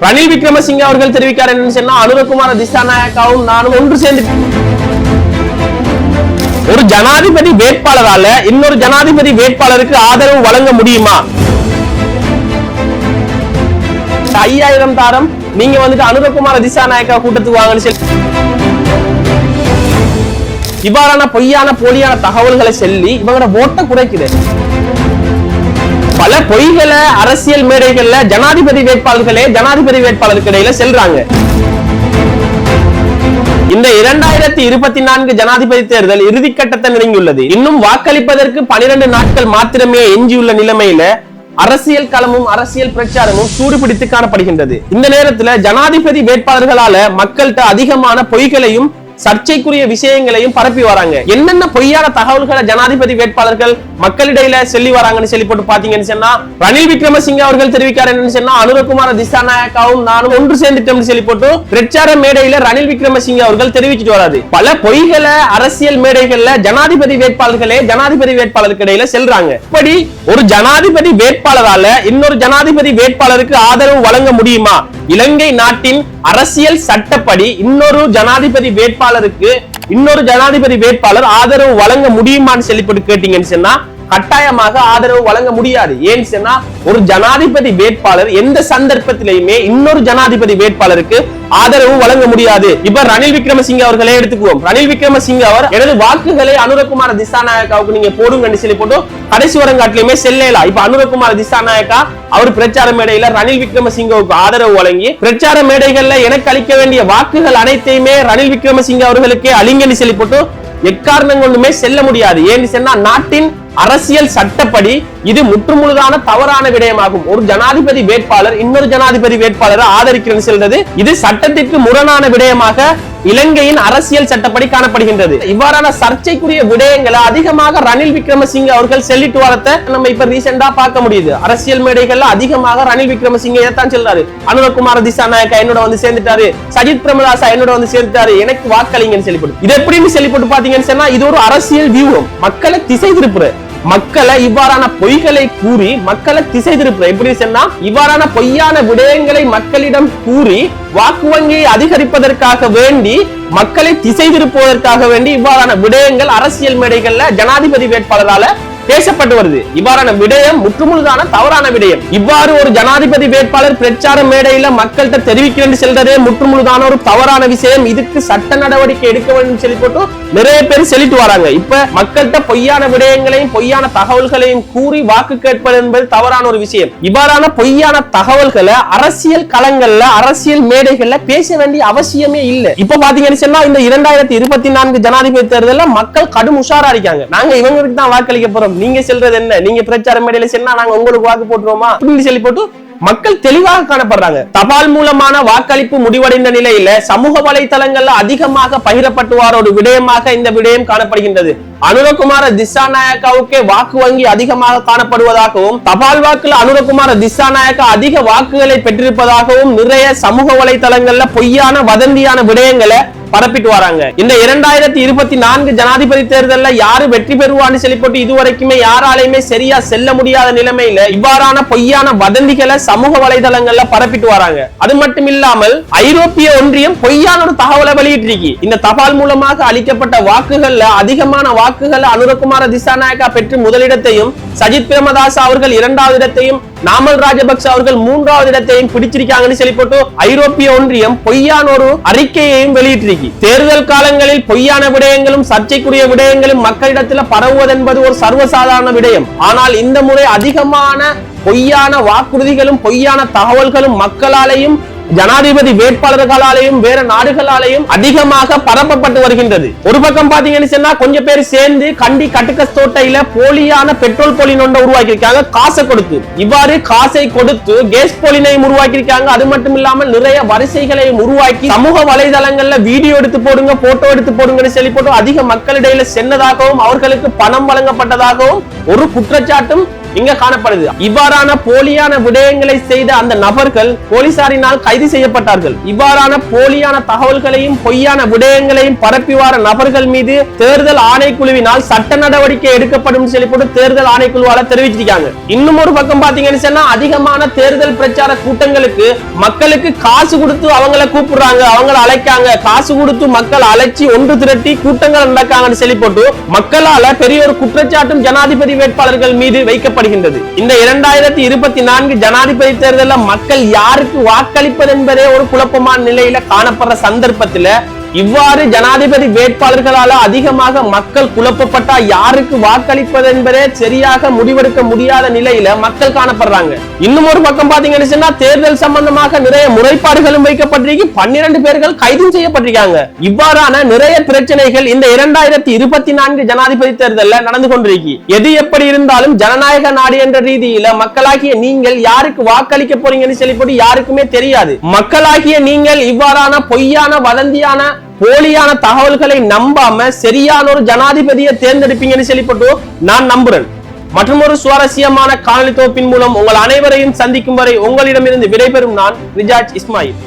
ரணில் விக்ரமசிங்கே அவர்கள் தெரிவிக்கிறார் என்னன்னு சொன்னா, அனுரகுமார திசாநாயக்காவும் நானும் ஒன்று சேர்ந்து ஒரு ஜனாதிபதி வேட்பாளரால இன்னொரு ஜனாதிபதி வேட்பாளருக்கு ஆதரவு வழங்க முடியுமா? 5000 தாரம் நீங்க வந்துட்டு அனுரகுமார திசாநாயக்கா கூட்டத்துக்கு வாங்கன்னு சொல்லி இவ்வாறான பொய்யான போலியான தகவல்களை சொல்லி இவங்களோட ஓட்டை குறைக்குது. பல பொய்களை அரசியல் மேடைகள்ல ஜனாதிபதி வேட்பாளருக்கு இடையில செல்றாங்க. இந்த 2024 ஜனாதிபதி தேர்தல் இறுதிக்கட்டத்தை நெருங்கியுள்ளது. இன்னும் வாக்களிப்பதற்கு 12 நாட்கள் மாத்திரமே எஞ்சியுள்ள நிலைமையில அரசியல் களமும் அரசியல் பிரச்சாரமும் சூடுபிடித்து காணப்படுகின்றது. இந்த நேரத்துல ஜனாதிபதி வேட்பாளர்களால மக்கள்கிட்ட அதிகமான பொய்களையும் சர்ச்சைக்குரிய விஷயங்களையும் பரப்பி வராங்க. என்னென்ன பொய்யான தகவல்களை ஜனாதிபதி வேட்பாளர்கள் மக்களிடையில சொல்லி வராங்கன்னு சொல்லி போட்டு பாத்தீங்கன்னு சொன்னா, ரணில் விக்ரமசிங்கே அவர்கள் தெரிவிக்கிறார் என்னன்னு சொன்னா, அனுரகுமார திசாநாயக்காவும் நானும் ஒன்று சேர்ந்துட்டோம்னு சொல்லி போட்டு பிரச்சார மேடையில ரணில் விக்ரமசிங்கே அவர்கள் தெரிவிச்சிட்டு வராது. பல பொய்களை அரசியல் மேடைகள்ல ஜனாதிபதி வேட்பாளருக்கு இடையில செல்றாங்க. இப்படி ஒரு ஜனாதிபதி வேட்பாளரால இன்னொரு ஜனாதிபதி வேட்பாளருக்கு ஆதரவு வழங்க முடியுமா? இலங்கை நாட்டின் அரசியல் சட்டப்படி இன்னொரு ஜனாதிபதி வேட்பாளர் ஆதரவு வழங்க முடியுமான்னு சொல்லி போட்டு கேட்டீங்கன்னு சொன்னா, கட்டாயமாக ஆதரவு வழங்க முடியாது. ஏன்னு சொன்னா, ஒரு ஜனாதிபதி வேட்பாளர் எந்த சந்தர்ப்பத்திலையுமே இன்னொரு ஜனாதிபதி வேட்பாளருக்கு ஆதரவு வழங்க முடியாது. இப்ப ரணில் விக்ரமசிங்கே அவர்களே எடுத்துக்குவோம். ரணில் விக்ரமசிங்கே அவர் எனது வாக்குகளை அனுரகுமார திசாநாயக்காவுக்கு நீங்க போடுங்கன்னு சொல்லி போட்டு கடைசி வரங்காட்டிலுமே செல்லலாம். இப்ப அனுரகுமார திசாநாயக்கா அவர் பிரச்சார மேடையில ரணில் விக்ரமசிங்கவுக்கு ஆதரவு வழங்கி பிரச்சார மேடைகள்ல எனக்கு அளிக்க வேண்டிய வாக்குகள் அனைத்தையுமே ரணில் விக்ரமசிங்கே அவர்களுக்கே அளிங்கன்னு சொல்லி போட்டு எக்காரணம் கொண்டுமே செல்ல முடியாது. ஏன்னு சொன்னா, நாட்டின் அரசியல் சட்டப்படி இது முற்றுமுழுதான தவறான விடயமாகும். ஒரு ஜனாதிபதி வேட்பாளர் இன்னொரு ஜனாதிபதி வேட்பாளரை ஆதரிக்கிறது செல்றது இது சட்டத்திற்கு முரணான விடயமாக இலங்கையின் அரசியல் சட்டப்படி காணப்படுகின்றது. இவ்வாறான சர்ச்சைக்குரிய விடயங்களை அதிகமாக ரணில் விக்ரமசிங்கே அவர்கள் சொல்லிட்டு வரத்தை நம்ம இப்ப ரீசெண்டா பார்க்க முடியுது. அரசியல் மேடைகள்ல அதிகமாக ரணில் விக்ரமசிங்கே தான் சொல்றாரு, அனுரகுமார திசாநாயக்கா என்னோட வந்து சேர்ந்துட்டாரு, சஜித் பிரேமதாசா என்னோட வந்து சேர்ந்துட்டாரு, எனக்கு வாக்களிங்கன்னு சொல்லிப்படும். இது எப்படின்னு சொல்லிப்பட்டு பாத்தீங்கன்னு சொன்னா, இது ஒரு அரசியல் வியூகம். மக்களை திசை திருப்புற, மக்களை இவ்வாறான பொய்களை கூறி மக்களை திசை திருப்புற. எப்படி சொன்னா, இவ்வாறான பொய்யான விடயங்களை மக்களிடம் கூறி வாக்கு வங்கியை அதிகரிப்பதற்காக வேண்டி மக்களை திசை திருப்புவதற்காக வேண்டி இவ்வாறான விடயங்கள் அரசியல் மேடைகள்ல ஜனாதிபதி வேட்பாளரால பேசப்பட்டு வருது. இவ்வாறான விடயம் முற்றுமுழுதான தவறான விடயம். இவ்வாறு ஒரு ஜனாதிபதி வேட்பாளர் பிரச்சார மேடையில மக்கள்கிட்ட தெரிவிக்கிறேன்னு செல்றதே முற்றுமுழுதான ஒரு தவறான விஷயம். இதுக்கு சட்ட நடவடிக்கை எடுக்க வேண்டும் சொல்லி போட்டு நிறைய பேர் சொல்லிட்டு வராங்க. இப்ப மக்கள்கிட்ட பொய்யான விடயங்களையும் பொய்யான தகவல்களையும் கூறி வாக்கு கேட்பது என்பது தவறான ஒரு விஷயம். இவ்வாறான பொய்யான தகவல்களை அரசியல் களங்கள்ல அரசியல் மேடைகள்ல பேச வேண்டிய அவசியமே இல்லை. இப்ப பாத்தீங்கன்னு சொன்னா, இந்த 2024 ஜனாதிபதி தேர்தல்ல மக்கள் கடும் உஷாரா இருக்காங்க. நாங்க இவங்களுக்கு தான் வாக்களிக்க போறோம், நீங்க சொல்றது என்ன, நீங்க பிரச்சார மேடையில சொன்னா நாங்க உங்களுக்கு வாக்கு போட்டுருவோமா அப்படின்னு சொல்லி போட்டு மக்கள் தெளிவாக காணப்படுறாங்க. தபால் மூலமான வாக்களிப்பு முடிவடைந்த நிலையில சமூக வலைதளங்கள்ல அதிகமாக பகிரப்பட்டு வர ஒரு விடயமாக இந்த விடயம் காணப்படுகின்றது. அனுரகுமார திசாநாயக்காவுக்கே வாக்கு வங்கி அதிகமாக காணப்படுவதாகவும் தபால் வாக்குல அனுரகுமார திசாநாயக்கா அதிக வாக்குகளை பெற்றிருப்பதாகவும் நிறைய சமூக வலைதளங்கள்ல பொய்யான வதந்தியான விடயங்களை பரப்பிட்டு வராங்க. இந்த 2024 ஜனாதிபதி தேர்தல்ல யாரு வெற்றி பெறுவான்னு சொல்லி போட்டு இதுவரைக்குமே யாராலையுமே சரியா செல்ல முடியாத நிலைமையில இவ்வாறான பொய்யான வதந்திகளை சமூக வலைதளங்கள்ல பரப்பிட்டு வராங்க. அது மட்டும் இல்லாமல் ஐரோப்பிய ஒன்றியம் பொய்யான ஒரு தகவலை வெளியிட்டிருக்கு. இந்த தபால் மூலமாக அளிக்கப்பட்ட வாக்குகள்ல அதிகமான வாக்குகளை அனுரகுமார திசாநாயக்கா பெற்று முதலிடத்தையும், சஜித் பிரேமதாசா அவர்கள் 2வது இடத்தையும், நாமல் ராஜபக்ச அவர்கள் 3வது இடத்தையும் பிடிச்சிருக்காங்கன்னு சொல்லி போட்டு ஐரோப்பிய ஒன்றியம் பொய்யான ஒரு அறிக்கையையும் வெளியிட்டிருக்கு. தேர்தல் காலங்களில் பொய்யான விடயங்களும் சர்ச்சைக்குரிய விடயங்களும் மக்களிடத்தில் பரவுவது என்பது ஒரு சர்வசாதாரண விடயம். ஆனால் இந்த முறை அதிகமான பொய்யான வாக்குறுதிகளும் பொய்யான தகவல்களும் மக்களாலேயும் ஜனாதிபதி வேட்பாளர்களாலேயும் வேற நாடுகளாலேயும் அதிகமாக பரப்பப்பட்டு வருகின்றது. ஒரு பக்கம் பாத்தீங்கன்னு சொன்னா, கொஞ்சம் பேர் சேர்ந்து கண்டி கட்டுக்கஸ்தோட்டையில போலியான பெட்ரோல் போலின் ஒன்றை உருவாக்கியிருக்காங்க காசை கொடுத்து. இவ்வாறு காசை கொடுத்து கேஸ் போலினையும் உருவாக்கியிருக்காங்க. அது மட்டும் இல்லாமல் நிறைய வரிசைகளையும் உருவாக்கி சமூக வலைதளங்கள்ல வீடியோ எடுத்து போடுங்க, போட்டோ எடுத்து போடுங்கன்னு சொல்லி போட்டு அதிக மக்களிடையில சென்றதாகவும் அவர்களுக்கு பணம் வழங்கப்பட்டதாகவும் ஒரு குற்றச்சாட்டும் இங்க காணப்படுது. இவ்வாறான போலியான விடயங்களை செய்த அந்த நபர்கள் போலீசாரினால் கைது செய்யப்பட்டார்கள். இவ்வாறான போலியான தகவல்களையும் பொய்யான விடயங்களையும் பரப்பி வர நபர்கள் மீது தேர்தல் ஆணைக்குழுவினால் சட்ட நடவடிக்கை எடுக்கப்படும் சொல்லி போட்டு தேர்தல் ஆணைக்குழுவால தெரிவிச்சிருக்காங்க. இன்னும் ஒரு பக்கம் பாத்தீங்கன்னு சொன்னா அதிகமான தேர்தல் பிரச்சார கூட்டங்களுக்கு மக்களுக்கு காசு கொடுத்து அவங்களை கூப்பிடுறாங்க, அவங்களை அழைக்காங்க, காசு கொடுத்து மக்கள் அழைச்சி ஒன்று திரட்டி கூட்டங்கள் நடக்காங்கன்னு சொல்லி போட்டு மக்களால பெரிய ஒரு குற்றச்சாட்டும் ஜனாதிபதி வேட்பாளர்கள் மீது வைக்கப்படுகின்றது. இந்த 2024 ஜனாதிபதி தேர்தலில் மக்கள் யாருக்கு வாக்களிப்பது என்பதே ஒரு குழப்பமான நிலையில காணப்படுற சந்தர்ப்பத்தில் இவ்வாறு ஜனாதிபதி வேட்பாளர்களால அதிகமாக மக்கள் குழப்பப்பட்டா யாருக்கு வாக்களிப்பது என்பதே சரியாக முடிவெடுக்க முடியாத நிலையில மக்கள் காணப்படுறாங்க. இன்னும் ஒரு பக்கம் பாத்தீங்கன்னா தேர்தல் சம்பந்தமாக நிறைய முறைப்பாடுகளும் வைக்கப்பட்டிருக்கு. 12 பேர்கள் கைது செய்யப்பட்டிருக்காங்க. இவ்வாறான நிறைய பிரச்சனைகள் இந்த 2024 ஜனாதிபதி தேர்தலில் நடந்து கொண்டிருக்கு. எது எப்படி இருந்தாலும் ஜனநாயக நாடு என்ற ரீதியில மக்களாகிய நீங்கள் யாருக்கு வாக்களிக்க போறீங்கன்னு சொல்லி போட்டு யாருக்குமே தெரியாது. மக்களாகிய நீங்கள் இவ்வாறான பொய்யான வதந்தியான போலியான தகவல்களை நம்பாம சரியான ஒரு ஜனாதிபதியை தேர்ந்தெடுப்பீங்கன்னு சொல்லி நான் நம்புறேன். மற்றும் ஒரு சுவாரஸ்யமான காணொளி தொகுப்பின் மூலம் உங்கள் அனைவரையும் சந்திக்கும் வரை உங்களிடமிருந்து விடைபெறும் நான் ரிஜாஜ் இஸ்மாயில்.